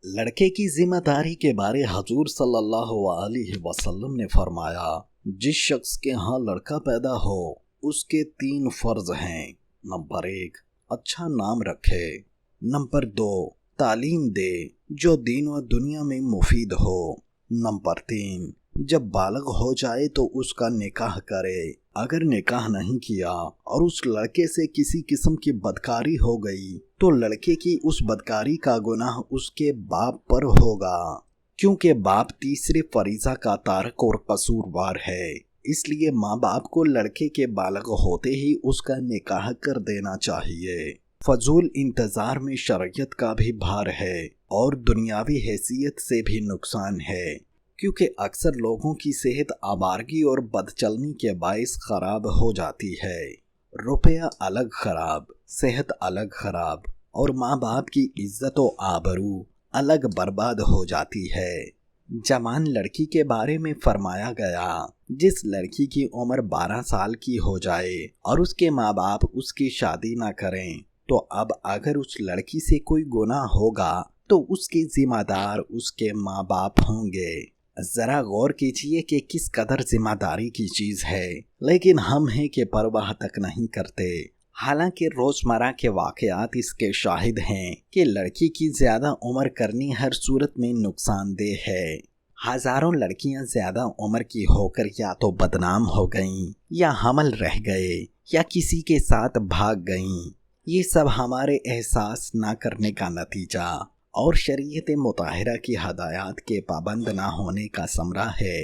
لڑکے کی ذمہ داری کے بارے حضور صلی اللہ علیہ وسلم نے فرمایا، جس شخص کے ہاں لڑکا پیدا ہو اس کے 3 فرض ہیں۔ نمبر 1، اچھا نام رکھے۔ نمبر 2، تعلیم دے جو دین و دنیا میں مفید ہو۔ نمبر 3، جب بالغ ہو جائے تو اس کا نکاح کرے۔ اگر نکاح نہیں کیا اور اس لڑکے سے کسی قسم کی بدکاری ہو گئی تو لڑکے کی اس بدکاری کا گناہ اس کے باپ پر ہوگا، کیونکہ باپ تیسرے فریضہ کا تارک اور قصوروار ہے۔ اس لیے ماں باپ کو لڑکے کے بالغ ہوتے ہی اس کا نکاح کر دینا چاہیے۔ فضول انتظار میں شرعیت کا بھی بھار ہے اور دنیاوی حیثیت سے بھی نقصان ہے، کیونکہ اکثر لوگوں کی صحت آوارگی اور بدچلنی کے باعث خراب ہو جاتی ہے۔ روپیہ الگ خراب، صحت الگ خراب اور ماں باپ کی عزت و آبرو الگ برباد ہو جاتی ہے۔ جوان لڑکی کے بارے میں فرمایا گیا، جس لڑکی کی عمر 12 سال کی ہو جائے اور اس کے ماں باپ اس کی شادی نہ کریں تو اب اگر اس لڑکی سے کوئی گناہ ہوگا تو اس کے ذمہ دار اس کے ماں باپ ہوں گے۔ ذرا غور کیجئے کہ کس قدر ذمہ داری کی چیز ہے، لیکن ہم ہیں کہ پرواہ تک نہیں کرتے۔ حالانکہ روزمرہ کے واقعات اس کے شاہد ہیں کہ لڑکی کی زیادہ عمر کرنی ہر صورت میں نقصان دہ ہے۔ ہزاروں لڑکیاں زیادہ عمر کی ہو کر یا تو بدنام ہو گئیں یا حمل رہ گئے یا کسی کے ساتھ بھاگ گئیں۔ یہ سب ہمارے احساس نہ کرنے کا نتیجہ اور شریعت مطہرہ کی ہدایات کے پابند نہ ہونے کا ثمرہ ہے۔